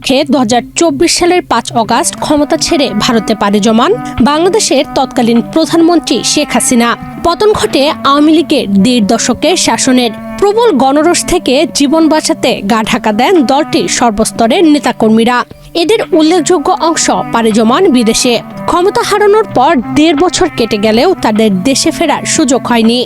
উপলক্ষে 2024 সালের 5 অগাস্ট ক্ষমতা ছেড়ে ভারতে পাড়ি জমান বাংলাদেশের তৎকালীন প্রধানমন্ত্রী শেখ হাসিনা। পতন ঘটে আওয়ামী লীগের 1.5 দশকের শাসনের। প্রবল গণরোষ থেকে জীবন বাঁচাতে গা ঢাকা দেন দলটির সর্বস্তরের নেতাকর্মীরা। এদের উল্লেখযোগ্য অংশ পাড়ি জমান বিদেশে। ক্ষমতা হারানোর পর 1.5 বছর কেটে গেলেও তাদের দেশে ফেরার সুযোগ হয়নি।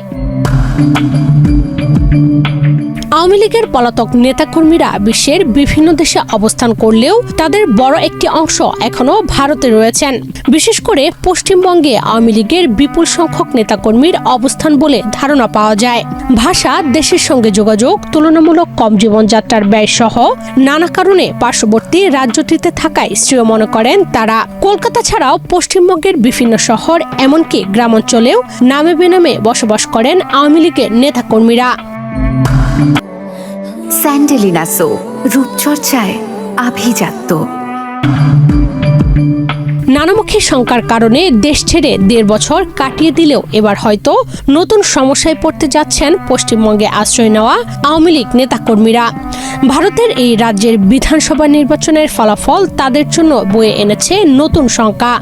আওয়ামী লীগের পলাতক নেতাকর্মীরা বিশ্বের বিভিন্ন দেশে অবস্থান করলেও তাদের বড় একটি অংশ এখনো ভারতে রয়েছেন। বিশেষ করে পশ্চিমবঙ্গে আওয়ামী লীগের বিপুল সংখ্যক নেতাকর্মীর অবস্থান বলে ধারণা পাওয়া যায়। ভাষা, দেশের সঙ্গে যোগাযোগ, তুলনামূলক কম জীবনযাত্রার ব্যয় সহ নানা কারণে পার্শ্ববর্তী রাজ্যটিতে থাকায় শ্রেয় মনে করেন তারা। কলকাতা ছাড়াও পশ্চিমবঙ্গের বিভিন্ন শহর এমনকি গ্রামাঞ্চলেও নামে বেনামে বসবাস করেন আওয়ামী লীগের নেতাকর্মীরা। স্যান্ডেলিনা সো, রূপচর্চায় আভিজাত্য। নানামুখী শঙ্কার কারণে দেশ ছেড়ে 1.5 বছর কাটিয়ে দিলেও এবার হয়তো নতুন সমস্যায় পড়তে যাচ্ছেন পশ্চিমবঙ্গে আশ্রয় নেওয়া আওয়ামী লীগ নেতাকর্মীরা। ভারতের এই রাজ্যের বিধানসভা নির্বাচনের ফলাফল তাদের জন্য বয়ে এনেছে নতুন শঙ্কা।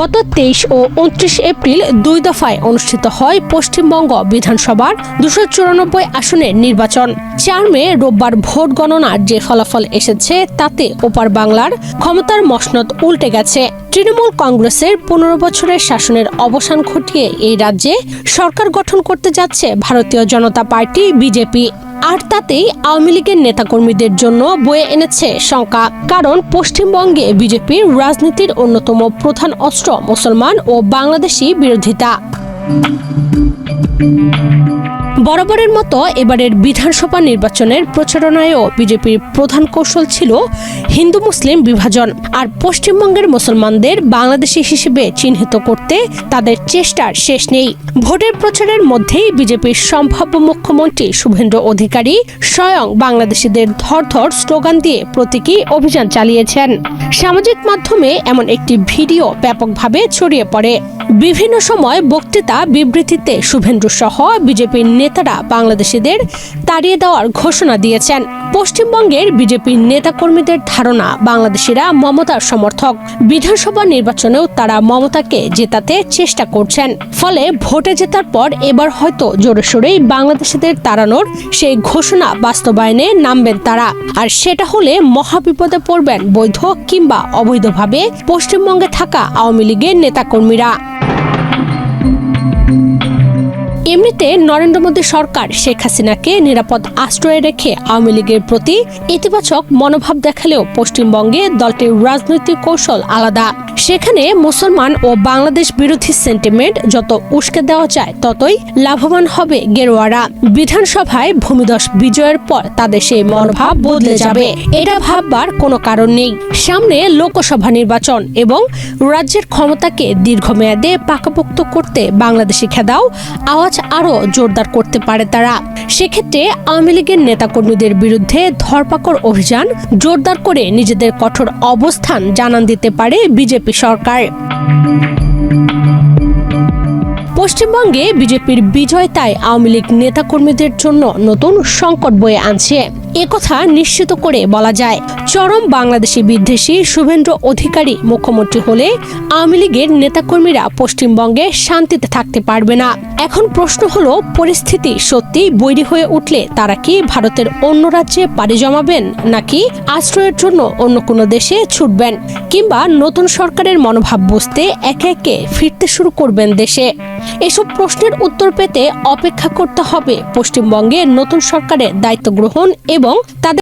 গত 23 ও 29 এপ্রিল 2 দফায় অনুষ্ঠিত হয় পশ্চিমবঙ্গ বিধানসভার 294 আসনের নির্বাচন। 4 মে রোববার ভোট গণনার যে ফলাফল এসেছে তাতে ওপার বাংলার ক্ষমতার মসনদ উল্টে গেছে। তৃণমূল কংগ্রেসের 15 বছরের শাসনের অবসান ঘটিয়ে এই রাজ্যে সরকার গঠন করতে যাচ্ছে ভারতীয় জনতা পার্টি বিজেপি। আর তাতেই আওয়ামী লীগের নেতাকর্মীদের জন্য বয়ে এনেছে শঙ্কা। কারণ পশ্চিমবঙ্গে বিজেপির রাজনীতির অন্যতম প্রধান অস্ত্র মুসলমান ও বাংলাদেশি বিরোধিতা। বরাবরের মতো এবারের বিধানসভা নির্বাচনের প্রচারণায়ও বিজেপির প্রধান কৌশল ছিল হিন্দু মুসলিম বিভাজন। আর পশ্চিমবঙ্গের মুসলমানদের বাংলাদেশি হিসেবে চিহ্নিত করতে তাদের চেষ্টার শেষ নেই। ভোটের প্রচারের মধ্যেই বিজেপির সম্ভাব্য মুখ্যমন্ত্রী শুভেন্দু অধিকারী স্বয়ং বাংলাদেশিদের ধর ধর স্লোগান দিয়ে প্রতীকী অভিযান চালিয়েছেন। সামাজিক মাধ্যমে এমন একটি ভিডিও ব্যাপকভাবে ছড়িয়ে পড়ে। বিভিন্ন সময় বক্তৃতা, বিবৃতিতে শুভেন্দু সহ বিজেপির নেতারা বাংলাদেশিদের তাড়িয়ে দেওয়ার ঘোষণা দিয়েছেন। পশ্চিমবঙ্গের বিজেপির নেতাকর্মীদের ধারণা বাংলাদেশিরা মমতার সমর্থক। বিধানসভা নির্বাচনেও তারা মমতাকে জেতাতে চেষ্টা করছেন। ফলে ভোটে জেতার পর এবার হয়তো জোরে সোরেই বাংলাদেশিদের তাড়ানোর সেই ঘোষণা বাস্তবায়নে নামবেন তারা। আর সেটা হলে মহাবিপদে পড়বেন বৈধ কিংবা অবৈধভাবে পশ্চিমবঙ্গে থাকা আওয়ামী লীগের নেতাকর্মীরা। এমনিতে নরেন্দ্র মোদী সরকার শেখ হাসিনাকে নিরাপদ আশ্রয়ে রেখে আওয়ামী লীগের প্রতি ইতিবাচক মনোভাব দেখালেও পশ্চিমবঙ্গে দলটির রাজনৈতিক কৌশল আলাদা। সেখানে মুসলমান ও বাংলাদেশ বিরোধী সেন্টিমেন্ট যত উস্কে দেওয়া যায় ততই লাভবান হবে গেরুয়ারা। বিধানসভায় ভূমিধস বিজয়ের পর তাদের সেই মনোভাব বদলে যাবে, এটা ভাববার কোনো কারণ নেই। সামনে লোকসভা নির্বাচন এবং রাজ্যের ক্ষমতাকে দীর্ঘমেয়াদে পাকাপোক্ত করতে বাংলাদেশি খেদাও আওয়াজ আরো জোরদার করতে পারে তারা। সেক্ষেত্রে আওয়ামী লীগের নেতাকর্মীদের বিরুদ্ধে ধরপাকড় অভিযান জোরদার করে নিজেদের কঠোর অবস্থান জানান দিতে পারে বিজেপি সরকার। পশ্চিমবঙ্গে বিজেপির বিজয় তাই আওয়ামী লীগ নেতাকর্মীদের জন্য নতুন সংকট বয়ে আনছে, একথা নিশ্চিত করে বলা যায়। চরম বাংলাদেশি বিদ্বেষী শুভেন্দু অধিকারী মুখ্যমন্ত্রী হলে আওয়ামী লীগের নেতাকর্মীরা পশ্চিমবঙ্গে শান্তিতে থাকতে পারবে না। এখন প্রশ্ন হলো, পরিস্থিতি সত্যি বৈরী হয়ে উঠলে তারা কি ভারতের অন্য রাজ্যে পাড়ি জমাবেন, নাকি আশ্রয়ের জন্য অন্য কোনো দেশে ছুটবেন, কিংবা নতুন সরকারের মনোভাব বুঝতে একে একে ফিরতে শুরু করবেন দেশে? এসব প্রশ্নের উত্তর পেতে অপেক্ষা করতে হবে পশ্চিমবঙ্গে নতুন সরকারের দায়িত্ব গ্রহণ এবং তাদের